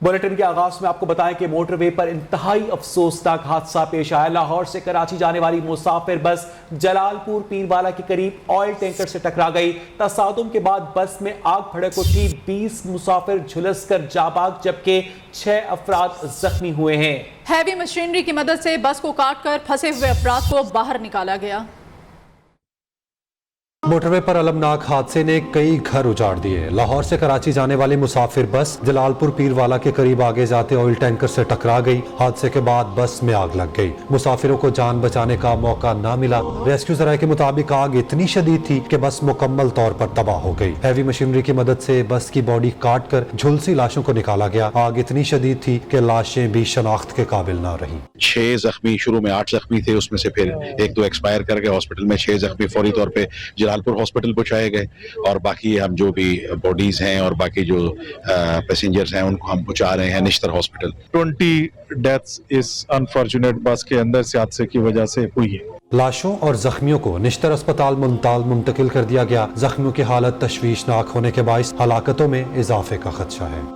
Bulletin के आगाज में आपको बताएं कि मोटरवे पर इंतहाई अफसोसनाक हादसा पेश आया। लाहौर से कराची जाने वाली मुसाफिर बस जलालपुर पीरवाला के करीब ऑयल टैंकर से टकरा गई। तसादुम के बाद बस में आग भड़क उठी। 20 मुसाफिर झुलस कर जाबाग जबकि 6 अफराद जख्मी हुए हैं। हैवी मशीनरी की मदद से बस को काट कर फंसे हुए अफराद को बाहर निकाला गया। मोटरवे पर अलमनाक हादसे ने कई घर उजाड़ दिए। लाहौर से कराची जाने वाली मुसाफिर बस जलालपुर पीरवाला के करीब आगे जाते ऑयल टैंकर से टकरा गई। हादसे के बाद बस में आग लग गई। मुसाफिरों को जान बचाने का मौका न मिला। रेस्क्यू जराये के मुताबिक आग इतनी शदीद थी कि बस मुकम्मल तौर पर तबाह हो गई। हैवी मशीनरी की मदद से बस की बॉडी काट कर झुलसी लाशों को निकाला गया। आग इतनी शदीद थी कि लाशें भी शनाख्त के काबिल न रही। 6 जख्मी, शुरू में 8 जख्मी थे, उसमें से फिर 1-2 एक्सपायर कर गए हॉस्पिटल में। 6 जख्मी फौरी तौर पे जलालपुर हॉस्पिटल पहुंचाए गए और बाकी हम जो भी बॉडीज हैं और बाकी जो पैसेंजर्स हैं उनको हम पहुंचा रहे हैं निश्तर हॉस्पिटल। 20 डेथ्स इस अनफॉर्चुनेट बस के अंदर से हादसे की वजह से हुई है। लाशों और जख्मियों को निश्तर अस्पताल मुंतकिल कर दिया गया। जख्मियों की हालत तशवीशनाक होने के बाइस हलाकतों में इजाफे का खदशा है।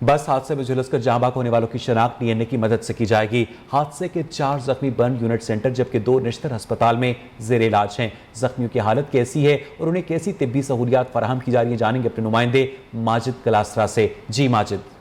बस हादसे में झुलसकर जांबाक होने वालों की शनाख्त डीएनए की मदद से की जाएगी। हादसे के 4 जख्मी बर्न यूनिट सेंटर जबकि 2 निश्तर अस्पताल में जेर इलाज हैं। जख्मियों की हालत कैसी है और उन्हें कैसी तिब्बी सहूलियात फराहम की जा रही है, जानेंगे अपने नुमाइंदे माजिद कलासरा से। जी माजिद।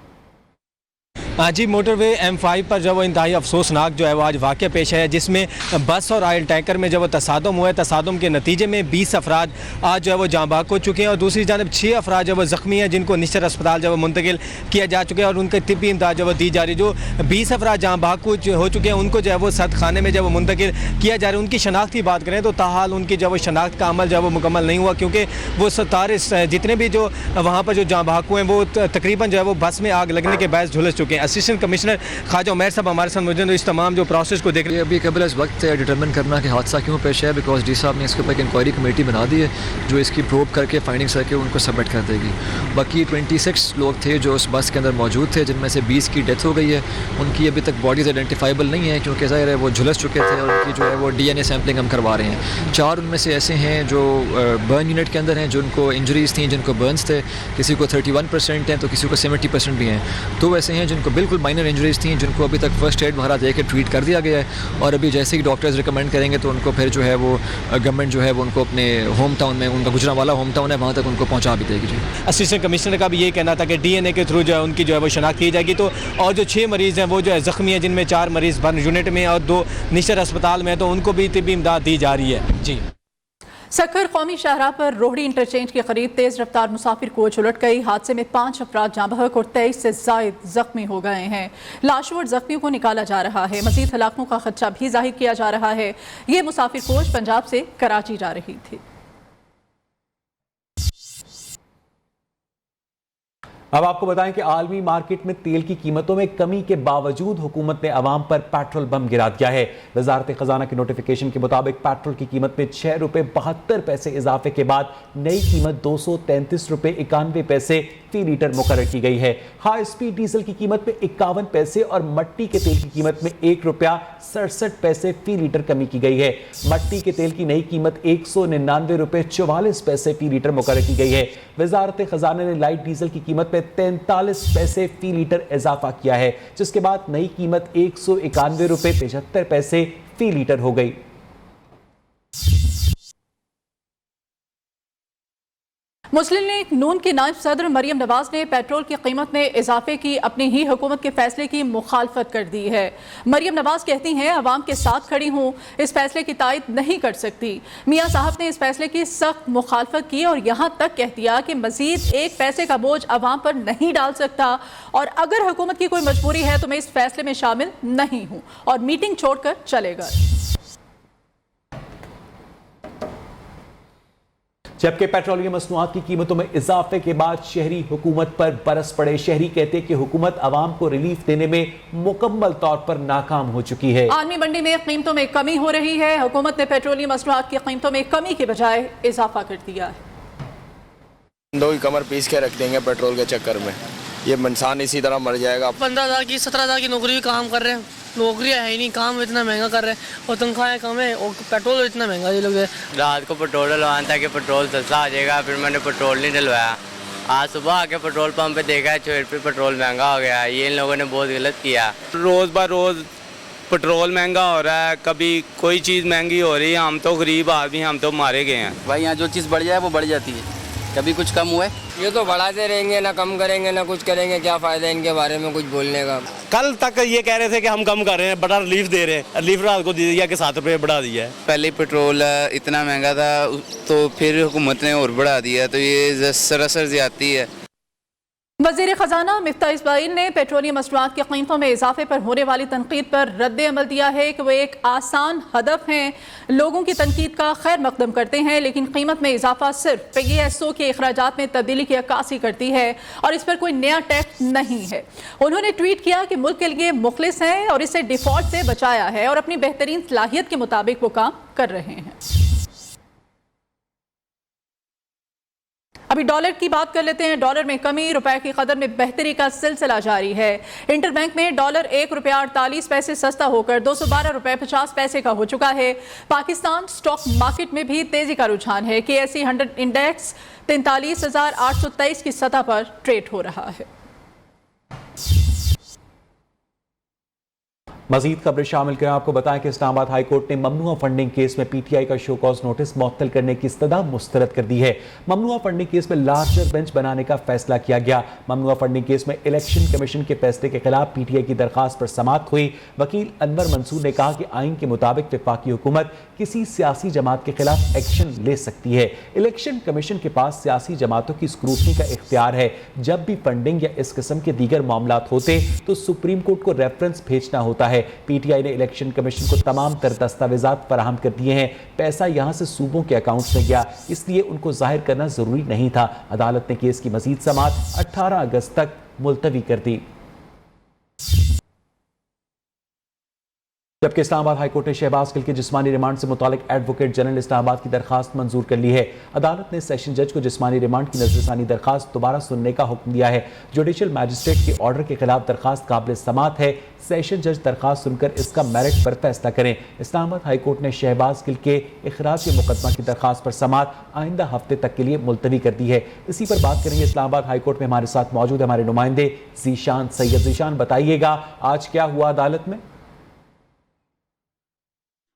जी, मोटरवे M5 पर जब वो इंतहाई अफसोसनाक जो है वो आज वाक़या पेश है, जिसमें बस और ऑयल टैंकर में जब वो तसादुम हुआ है। तसादुम के नतीजे में 20 अफराद आज जो है वो जाँ बाग हो चुके हैं और दूसरी जानब 6 अफराद जब वो ज़ख्मी हैं, जिनको निश्तर अस्पताल जब वो मुंतकिल किया जा चुका है और उनके तिब्बी इमदाद जब वो दी जा रही है। जो 20 अफराद जाँ बाग हो चुके हैं उनको जो है वो सख्त खाने में जब वो मुंतकिल किया जा रहा है। उनकी शनाख्त की बात करें तो ताहाल उनकी जब वो शनाख्त का अमल जो है वो मुकम्मल नहीं हुआ, क्योंकि वो 17 जितने भी जो वहाँ पर जो जाँ बाग हुए हैं वो तकरीबन जो है वो बस में आग लगने के बायस झुलस चुके हैं। असिस्टेंट कमिश्नर ख्वाजा उमैर साहब हमारे साथ मौजूद हैं। इस तमाम जो प्रोसेस को देख रहे हैं, अभी कबल इस वक्त डिटरमिन करना कि हादसा क्यों पेश है, बिकॉज डी साहब ने इसके ऊपर एक इंक्वायरी कमेटी बना दी है जो इसकी प्रोब करके फाइंडिंग्स करके उनको सबमिट कर देगी। बाकी 26 लोग थे जो उस बस के अंदर मौजूद थे, जिनमें से 20 की डेथ हो गई है। उनकी अभी तक बॉडीज़ आइडेंटिफाइबल नहीं है क्योंकि ज़ाहिर है वो झुलस चुके थे और उनकी जो है वो DNA सैम्पलिंग हम करवा रहे हैं। 4 उनमें से ऐसे हैं जो बर्न यूनिट के अंदर हैं, जिनको इंजरीज़ थी, जिनको बर्न्स थे। किसी को 31% हैं तो किसी को 70% भी हैं। तो वैसे हैं जिनको बिल्कुल माइनर इंजरीज़ थी, जिनको अभी तक फर्स्ट एड वगैरह दे के ट्रीट कर दिया गया है और अभी जैसे ही डॉक्टर्स रिकमेंड करेंगे तो उनको फिर जो है वो गवर्नमेंट जो है वो उनको अपने होम टाउन में, उनका गुजरांवाला होम टाउन है, वहाँ तक उनको पहुँचा भी देगी। जी, असिस्टेंट कमिश्नर का भी यही कहना था कि DNA के थ्रू जो है उनकी जो है वो शनाख्त की जाएगी। तो और जो 6 मरीज़ हैं वो जो है ज़ख्मी हैं, जिनमें 4 मरीज़ बर्न यूनिट में और 2 निश्तर अस्पताल में, तो उनको भी तिब्बी इमदाद दी जा रही है। जी, सक्खर कौमी शाहराह पर रोहड़ी इंटरचेंज के करीब तेज रफ्तार मुसाफिर कोच उलट गई। हादसे में 5 अफराद जाँ बहक और 23 से जायद जख्मी हो गए हैं। लाशों और जख्मियों को निकाला जा रहा है। मजीद हलाकों का खदशा भी जाहिर किया जा रहा है। ये मुसाफिर कोच पंजाब से कराची जा रही थी। अब आपको बताएं कि आलमी मार्केट में तेल की कीमतों में कमी के बावजूद हुकूमत ने अवाम पर पेट्रोल बम गिरा दिया है। वजारत खजाना के नोटिफिकेशन के मुताबिक पेट्रोल की कीमत में 6 रुपये 72 पैसे इजाफे के बाद नई कीमत 233 रुपये 91 पैसे फी लीटर मुकर्रर की गई है। हाई स्पीड डीजल की कीमत में 51 पैसे और मट्टी के तेल की कीमत में 1 रुपया 67 पैसे फी लीटर कमी की गई है। मट्टी के तेल की नई कीमत 199 रुपये 44 पैसे फी लीटर मुकर्रर की गई है। वजारत खजाना ने लाइट डीजल की कीमत में 43 पैसे फी लीटर इजाफा किया है, जिसके बाद नई कीमत 191 रुपये 75 पैसे फी लीटर हो गई। मुस्लिम लीग नून के नायब सदर मरियम नवाज ने पेट्रोल की कीमत में इजाफे की अपनी ही हुकूमत के फैसले की मुखालफत कर दी है। मरियम नवाज कहती हैं अवाम के साथ खड़ी हूँ, इस फैसले की तायद नहीं कर सकती। मियाँ साहब ने इस फैसले की सख्त मुखालफत की और यहाँ तक कह दिया कि मजीद 1 पैसे का बोझ अवाम पर नहीं डाल सकता और अगर हुकूमत की कोई मजबूरी है तो मैं इस फैसले में शामिल नहीं हूँ और मीटिंग छोड़कर चले गए। जबकि पेट्रोलियम मसनूआत की कीमतों में इजाफे के बाद शहरी हुकूमत पर बरस पड़े। शहरी कहते हैं कि हुकूमत आवाम को रिलीफ देने में मुकम्मल तौर पर नाकाम हो चुकी है। आलमी मंडी में कीमतों में कमी हो रही है। हुकूमत ने पेट्रोलियम मसनूआत की कीमतों में कमी के बजाय इजाफा कर दिया है। 2 की कमर पीस के रख देंगे पेट्रोल के चक्कर में, ये इंसान इसी तरह मर जाएगा। 15,000 की 17,000 की नौकरी भी काम कर रहे हैं, नौकरियाँ है ही नहीं, काम इतना महंगा कर रहे हैं और तनख्वाहें कम है और पेट्रोल इतना महंगा ये लोग। रात को पेट्रोल डलवाना था कि पेट्रोल सस्ता आ जाएगा, फिर मैंने पेट्रोल नहीं डलवाया आज सुबह आके पेट्रोल पंप पे देखा है 6 रुपये पेट्रोल महंगा हो गया है। ये इन लोगों ने बहुत गलत किया। रोज़ ब रोज़ पेट्रोल महंगा हो रहा है, कभी कोई चीज़ महंगी हो रही है। हम तो गरीब आदमी, हम तो मारे गए हैं। भाई यहाँ जो चीज़ बढ़ जाए वो बढ़ जाती है, कभी कुछ कम हुआ है? ये तो बढ़ाते रहेंगे, ना कम करेंगे ना कुछ करेंगे। क्या फ़ायदा इनके बारे में कुछ बोलने का। कल तक ये कह रहे थे कि हम कम कर रहे हैं, बड़ा रिलीफ दे रहे हैं। रिलीफ रात को दे दिया कि 7 रुपये बढ़ा दिया है। पहले पेट्रोल इतना महंगा था तो फिर हुकूमत ने और बढ़ा दिया, तो ये सरासर ज़्यादती है। वज़ीर ख़जाना मिफ्ताह इस्माइल ने पेट्रोलियम मसनूआत की कीमतों में इजाफे पर होने वाली तनकीद पर रद्द अमल दिया है कि वो एक आसान हदफ हैं, लोगों की तनकीद का खैर मकदम करते हैं, लेकिन कीमत में इजाफा सिर्फ PSO के अखराजात में तब्दीली की अक्कासी करती है और इस पर कोई नया टैक्स नहीं है। उन्होंने ट्वीट किया कि मुल्क के लिए मुखलिस हैं और इसे डिफॉल्ट से बचाया है और अपनी बेहतरीन सलाहियत के मुताबिक वो काम कर रहे हैं। अभी डॉलर की बात कर लेते हैं। डॉलर में कमी, रुपए की कदर में बेहतरी का सिलसिला जारी है। इंटरबैंक में डॉलर 1 रुपया 48 पैसे सस्ता होकर 212 रुपये 50 पैसे का हो चुका है। पाकिस्तान स्टॉक मार्केट में भी तेजी का रुझान है। KSE 100 इंडेक्स 43,823 की सतह पर ट्रेड हो रहा है। मजीद खबरें शामिल करें। आपको बताएं कि इस्लामाबाद हाई कोर्ट ने ममनुआ फंडिंग केस में PTI का शो कॉज नोटिस मुअत्तल करने की इस्तदा मुस्तरद कर दी है। ममनुआ फंडिंग केस में लार्जर बेंच बनाने का फैसला किया गया। ममनुआ फंडिंग केस में इलेक्शन कमीशन के फैसले के खिलाफ PTI की दरखास्त पर समाअत हुई। वकील अनवर मंसूर ने कहा कि आइन के मुताबिक वफाकी हुकूमत किसी सियासी जमात के खिलाफ एक्शन ले सकती है। इलेक्शन कमीशन के पास सियासी जमातों की स्क्रूटनी का इख्तियार है। जब भी फंडिंग या इस किस्म के दीगर मामलात होते तो सुप्रीम कोर्ट को रेफरेंस भेजना होता है। PTI ने इलेक्शन कमीशन को तमाम तर दस्तावेजात फराहम कर दिए हैं। पैसा यहां से सूबों के अकाउंट्स में गया, इसलिए उनको जाहिर करना जरूरी नहीं था। अदालत ने केस की मजीद समाअत 18 अगस्त तक मुलतवी कर दी। जबकि इस्लामाबाद हाई कोर्ट ने शहबाज गिल के जिस्मानी रिमांड से मुतालिक एडवोकेट जनरल इस्लामाबाद की दरखास्त मंजूर कर ली है। अदालत ने सेशन जज को जिस्मानी रिमांड की नजरसानी दरखास्त दोबारा सुनने का हुक्म दिया है। जुडिशल मैजिस्ट्रेट के ऑर्डर के खिलाफ दरखास्त काबिल समाअत है। सेशन जज दरखास्त सुनकर इसका मेरिट पर फैसला करें। इस्लामाबाद हाई कोर्ट ने शहबाज गिल के इखराज मुकदमा की दरखास्त पर समाअत आइंदा हफ्ते तक के लिए मुलतवी कर दी है। इसी पर बात करेंगे। इस्लामाबाद हाई कोर्ट में हमारे साथ मौजूद है हमारे नुमाइंदे ज़ीशान सैयद। ज़ीशान, बताइएगा आज क्या हुआ अदालत में?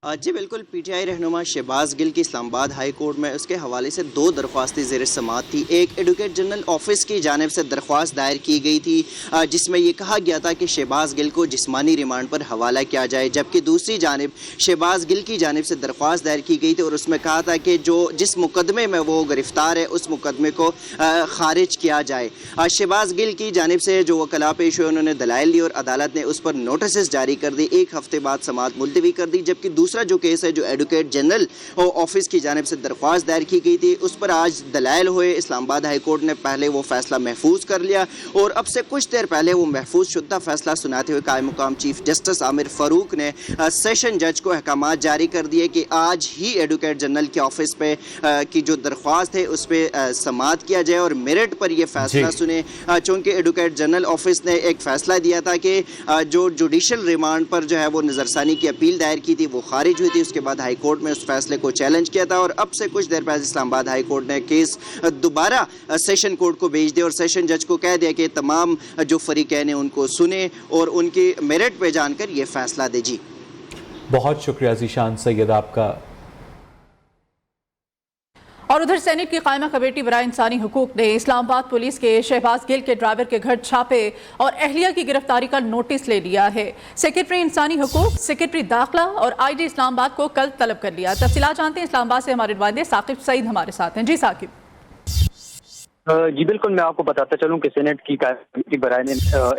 जी बिल्कुल, PTI रहनुमा शहबाज गिल की इस्लामाबाद हाई कोर्ट में उसके हवाले से 2 दरख्वास्तें ज़ेर समाअत थी। एक एडवोकेट जनरल ऑफिस की जानिब से दरख्वास्त दायर की गई थी जिसमें यह कहा गया था कि शहबाज गिल को जिस्मानी रिमांड पर हवाला किया जाए, जबकि दूसरी जानिब शहबाज गिल की जानिब से दरख्वास्त दायर की गई थी और उसमें कहा था कि जिस मुकदमे में वो गिरफ्तार है उस मुकदमे को खारिज किया जाए। शहबाज गिल की जानिब से जो वकला पेश हुए उन्होंने दलाइल दी और अदालत ने उस पर नोटिस जारी कर दी। 1 हफ्ते बाद समाअत मुलतवी कर दी। जबकि दूसरा जो केस है जो एडवोकेट जनरल ऑफिस की जानिब से दरख्वास्त दायर की गई थी उस पर आज दलाइल हुए। इस्लामाबाद हाई कोर्ट ने पहले वो फैसला महफूज कर लिया और अब से कुछ देर पहले वो महफूज शुद्धा फैसला सुनाते हुए कायम मुकाम चीफ जस्टिस आमिर फारूक ने सेशन जज को अहकामात जारी कर दिए कि आज ही एडवोकेट जनरल के ऑफिस पे की जो दरख्वास्त है उस पर समाअत किया जाए और मेरिट पर यह फैसला सुने। चूँकि एडवोकेट जनरल ऑफिस ने एक फैसला दिया था कि जो जुडिशल रिमांड पर जो है वो नजरसानी की अपील दायर की थी वो खारिज हुई थी। उसके बाद हाई कोर्ट में उस फैसले को चैलेंज किया था और अब से कुछ देर पहले इस्लामाबाद हाई कोर्ट ने केस दोबारा सेशन कोर्ट को भेज दिया और सेशन जज को कह दिया कि तमाम जो फरीकैन हैं उनको सुने और उनकी मेरिट पे जानकर ये फैसला दे। जी बहुत शुक्रिया ज़ीशान सैयद आपका। और उधर सेनेट की कायमा कमेटी बराए इंसानी हुकूक ने इस्लामाबाद पुलिस के शहबाज गिल के ड्राइवर के घर छापे और अहलिया की गिरफ्तारी का नोटिस ले लिया है। सेक्रेटरी इंसानी हुकूक, सेक्रेटरी दाखिला और IG इस्लामाबाद को कल तलब कर लिया। तफसीलात जानते हैं इस्लामाबाद से हमारे नुमाइंदे साकिब सईद हमारे साथ हैं। जी साकिब। जी बिल्कुल, मैं आपको बताता चलूं कि सेनेट की कमेटी बराए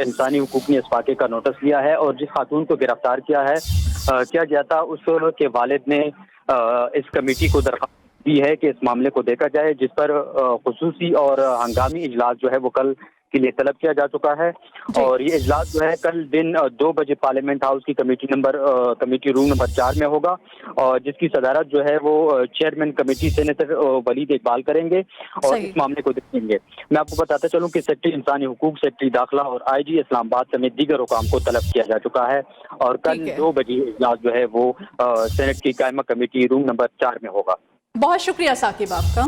इंसानी हुकूक ने इस वाक़े का नोटिस लिया है और जिस खातून को गिरफ्तार किया गया था उसके वालिद ने इस कमेटी को दरख्वास्त दी है कि इस मामले को देखा जाए, जिस पर खुसूसी और हंगामी इजलास जो है वो कल के लिए तलब किया जा चुका है। और ये इजलास जो है कल दिन 2 बजे पार्लियामेंट हाउस की कमेटी रूम नंबर 4 में होगा और जिसकी सदारत जो है वो chairman committee senator Waleed Iqbal करेंगे और इस मामले को देखेंगे। मैं आपको बताता चलूं कि सेक्रेटरी इंसानी हुकूक, सेक्रेटरी दाखिला और IG इस्लामाबाद समेत दीगर हुकाम को तलब किया जा चुका है और कल 2 बजे इजलास जो है वो सेनेट की कायमा कमेटी रूम नंबर 4 में होगा। बहुत शुक्रिया साकिब आपका।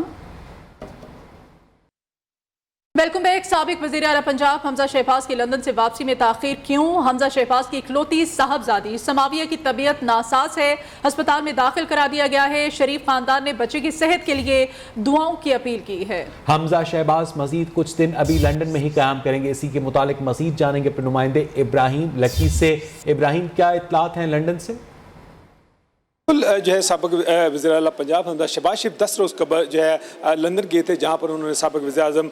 Welcome back. साबिक वज़ीर आला पंजाब हमजा शहबाज की लंदन से वापसी में ताख़ीर क्यों? हमजा शहबाज की इकलौती साहबजादी समाविया की तबीयत नासाज है, अस्पताल में दाखिल करा दिया गया है। शरीफ खानदान ने बच्चे की सेहत के लिए दुआओं की अपील की है। हमजा शहबाज मजीद कुछ दिन अभी लंदन में ही कायम करेंगे। इसी के मुतालिक मजीद जानेंगे अपने नुमाइंदे इब्राहिम लकी से। इब्राहिम, क्या इत्तलात हैं लंदन से? जो है साबिक वज़ीर आला पंजाब हमजा शहबाज शरीफ 10 रोज़ कबल जो है लंदन गए थे, जहाँ पर उन्होंने साबिक वज़ीर आज़म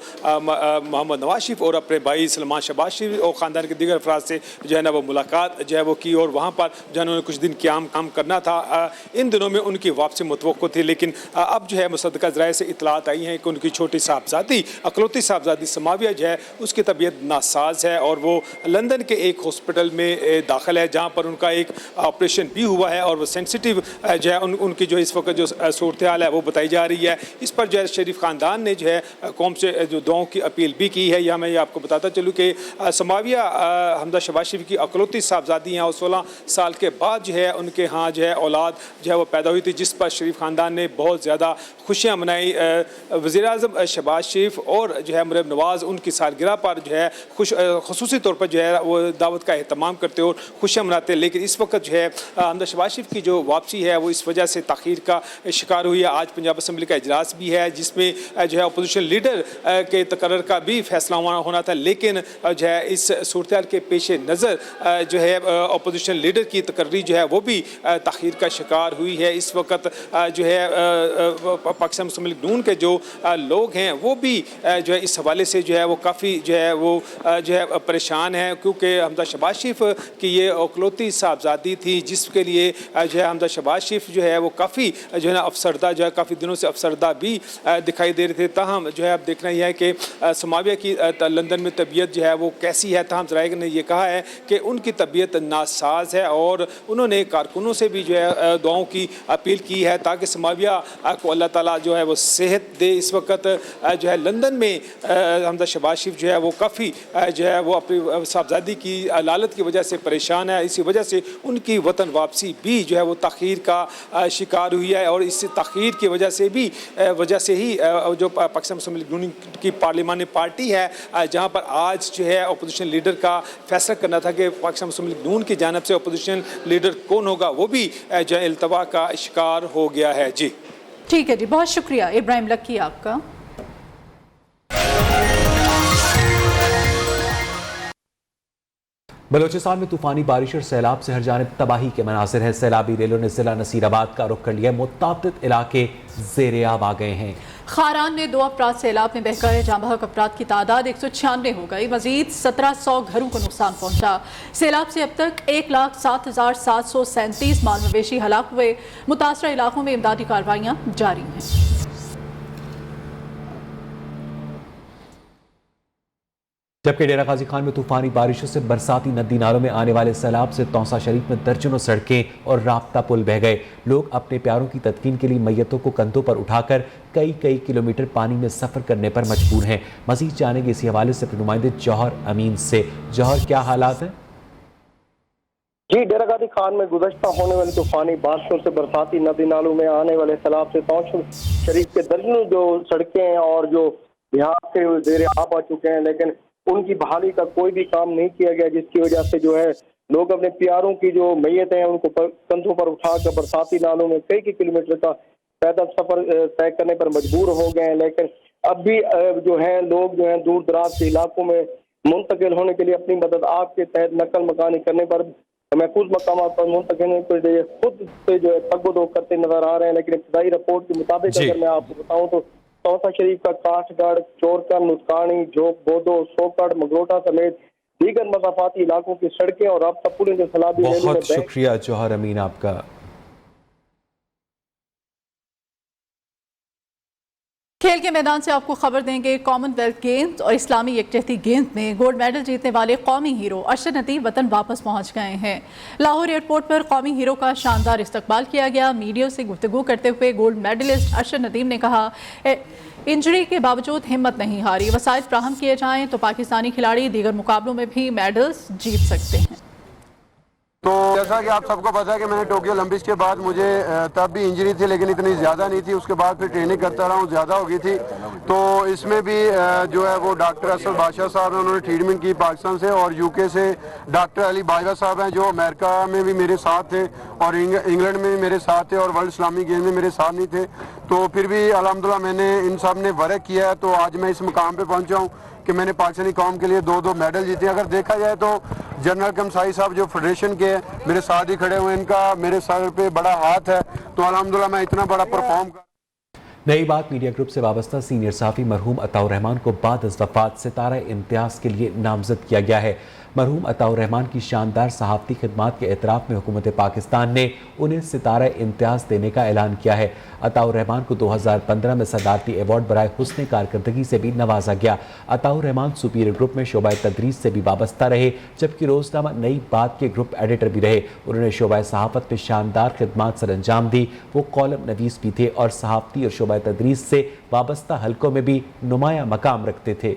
मोहम्मद नवाज शरीफ और अपने भाई सलमान शहबाज शरीफ और ख़ानदान के दीगर अफराद से जो है ना वो मुलाकात जो है वो की और वहाँ पर जो है उन्होंने कुछ दिन काम करना था। इन दिनों में उनकी वापसी मुतवक्को थी, लेकिन अब जो है मुसद्दक़ा ज़राए से इत्तलात आई हैं कि उनकी छोटी साहबजादी अकलौती साहबजादी समाविया जो है उसकी तबीयत नासाज है और वो लंदन के एक हॉस्पिटल में दाखिल है, जहाँ पर उनका एक ऑपरेशन भी हुआ है और वो सेंसिटिव जो है उनकी जो इस वक्त जो सूरत हाल है वो बताई जा रही है। इस पर जो है शरीफ ख़ानदान ने जो है कौम से जो दुआओं की अपील भी की है। यहाँ मैं आपको बताता चलूँ कि समाविया हमजा शहबाज शरीफ की अकलौती साहबजादी हैं और 16 साल के बाद जो है उनके यहाँ जो है औलाद जो है वो पैदा हुई थी, जिस पर शरीफ ख़ानदान ने बहुत ज़्यादा खुशियाँ मनाई। वज़ीर आज़म शहबाज शरीफ और जो है मरियम नवाज़ उनकी सालगिरह पर जो है खुसूसी तौर पर जो है वो दावत का एहतमाम करते और खुशियाँ मनाते। लेकिन इस वक्त जो है हमजा शहबाज शरीफ की जो वापसी है वो इस वजह से ताख़ीर का शिकार हुई है। आज पंजाब असम्बली का इजलास भी है, जिसमें जो है अपोजिशन लीडर के तकर्रर का भी फैसला होना था, लेकिन जो है इस सूरत हाल के पेश नज़र जो है अपोजिशन लीडर की तकर्री जो है वो भी ताख़ीर का शिकार हुई है। इस वक्त जो है पाकिस्तान मुस्लिम लीग नून के जो लोग हैं वो भी जो है इस हवाले से जो है वो काफ़ी जो है वो जो है परेशान हैं, क्योंकि हमजा शहबाज शरीफ की ये अकलौती साहबजादी थी, जिसके लिए जो है हमजा शहबाज शरीफ जो है वो काफ़ी जो है ना अफसरदा जो है काफ़ी दिनों से अफसरदा भी दिखाई दे रहे थे। ताहम जो है अब देखना ही है कि समाविया की लंदन में तबीयत जो है वो कैसी है। ताहम ज़राए ने ये कहा है कि उनकी तबीयत नासाज है और उन्होंने कारकुनों से भी जो है दुआओं की अपील की है ताकि समाविया को अल्लाह ताला जो है वो सेहत दे। इस वक्त जो है लंदन में हमजा शहबाज शरीफ जो है वो काफ़ी जो है वो अपनी साहबजादी की लालत की वजह से परेशान है। इसी वजह से उनकी वतन वापसी भी जो है वो ताख़ीर का शिकार हुई है और इस ताख़ीर की वजह से ही जो पाकिस्तान मुस्लिम लीग नून की पार्लिमानी पार्टी है, जहां पर आज जो है अपोजिशन लीडर का फैसला करना था कि पाकिस्तान मुस्लिम लीग नून की जानिब से अपोजिशन लीडर कौन होगा, वो भी जो है इल्तवा का शिकार हो गया है। जी ठीक है जी, बहुत शुक्रिया इब्राहिम लक्की आपका। बलोचिस्तान में तूफानी बारिश और सैलाब से हर जानिब तबाही के मनासिर है। सैलाबी रेलों ने जिला नसीराबाद का रुख कर लिया, मुताबिद इलाके ज़ेर-ए-आब आ गए हैं। खारान में 2 अफराद सैलाब में बहकर जाँ बहक अफराद की तादाद 196 हो गई। मजीद 1700 घरों को नुकसान पहुंचा। सैलाब से अब तक 1,07,737 माल मवेशी हलाक हुए। मुतासरा इलाकों में इमदादी कार्रवाइयाँ जारी हैं। जबकि डेरा गाजी खान में तूफानी बारिशों से बरसाती नदी नालों में आने वाले सैलाब से तौसा शरीफ में दर्जनों सड़कें और राब्ता पुल बह गए। लोग अपने प्यारों की तदफीन के लिए मैयतों को कंधों पर उठाकर कई किलोमीटर पानी में सफर करने पर मजबूर हैं। मजीद जानेंगे इसी हवाले से अपने नुमाइंदे जौहर अमीन से। जौहर, क्या हालात हैं? जी, डेरा गाजी खान में गुज़श्ता होने वाली तूफानी बारिशों से बरसाती नदी नालों में आने वाले सैलाब से तौसा शरीफ के दर्जनों जो सड़कें और जो बिहार से ज़ेर-ए-आब आ चुके हैं, लेकिन उनकी बहाली का कोई भी काम नहीं किया गया, जिसकी वजह से जो है लोग अपने प्यारों की जो मैयत हैं उनको कंधों पर उठाकर बरसाती नालों में कई किलोमीटर का पैदल सफर तय करने पर मजबूर हो गए हैं। लेकिन अब भी जो है लोग जो है दूर दराज के इलाकों में मुंतकिल होने के लिए अपनी मदद आप के तहत नकल मकानी करने पर महफूज मकाम पर मुंतकिल होने के लिए खुद से जो है तगदो करते नजर आ रहे हैं। लेकिन इब्तदाई रिपोर्ट के मुताबिक अगर मैं आपको बताऊँ तो तौसा शरीफ का काठगढ़, चोरकन, नुस्कानी, जोक, बोदो, सोकड़, मगरोटा समेत दीगर मसाफाती इलाकों की सड़कें और राब्ता पुलें जो सैलाबी बहुत शुक्रिया जौहर अमीन आपका। खेल के मैदान से आपको खबर देंगे। कॉमनवेल्थ गेम्स और इस्लामी यकजहती गेम्स में गोल्ड मेडल जीतने वाले कौमी हीरो अरशद नदीम वतन वापस पहुंच गए हैं। लाहौर एयरपोर्ट पर कौमी हीरो का शानदार इस्तकबाल किया गया। मीडिया से गुफ्तगू करते हुए गोल्ड मेडलिस्ट अरशद नदीम ने कहा, इंजरी के बावजूद हिम्मत नहीं हारी, वसाइल फ्राहम किए जाएं तो पाकिस्तानी खिलाड़ी दीगर मुकाबलों में भी मेडल्स जीत सकते हैं। तो जैसा कि आप सबको पता है कि मैंने टोक्यो ओलंपिक्स के बाद मुझे तब भी इंजरी थी, लेकिन इतनी ज़्यादा नहीं थी। उसके बाद फिर ट्रेनिंग करता रहा हूँ, ज़्यादा हो गई थी, تو اس میں بھی جو ہے وہ ڈاکٹر اسد بادشاہ صاحب ہیں، انہوں نے ٹریٹمنٹ کی پاکستان سے، اور یو کے سے ڈاکٹر علی باجوہ صاحب ہیں جو امریکہ میں بھی میرے ساتھ تھے اور انگلینڈ میں بھی میرے ساتھ تھے اور ورلڈ اسلامی گیم میں میرے ساتھ نہیں تھے، تو پھر بھی الحمدللہ میں نے ان سب نے ورک کیا ہے، تو آج میں اس مقام پہ پہنچا ہوں کہ میں نے پاکستانی قوم کے لیے 2 میڈل جیتے ہیں۔ اگر دیکھا جائے تو جنرل کمسائی صاحب جو فیڈریشن کے میرے ساتھ ہی کھڑے ہوئے، ان کا میرے سر پہ بڑا ہاتھ ہے، تو الحمدللہ میں اتنا بڑا پرفارم کر۔ نئی بات میڈیا گروپ سے وابستہ سینئر صحافی مرحوم عطاء الرحمان کو بعد از وفات ستارہ امتیاز کے لیے نامزد کیا گیا ہے۔ مرحوم عطاء الرحمان کی شاندار صحافتی خدمات کے اعتراف میں حکومت پاکستان نے انہیں ستارہ امتیاز دینے کا اعلان کیا ہے۔ عطاء الرحمان کو 2015 میں صدارتی ایوارڈ برائے حسن کارکردگی سے بھی نوازا گیا۔ عطاء الرحمان سپیریئر گروپ میں شعبہ تدریس سے بھی وابستہ رہے، جبکہ روزنامہ نئی بات کے گروپ ایڈیٹر بھی رہے۔ انہوں نے شعبہ صحافت میں شاندار خدمات سر انجام دی۔ وہ کالم نویس بھی تھے اور صحافتی اور شعبہ تدریس سے وابستہ حلقوں میں بھی نمایاں مقام رکھتے تھے۔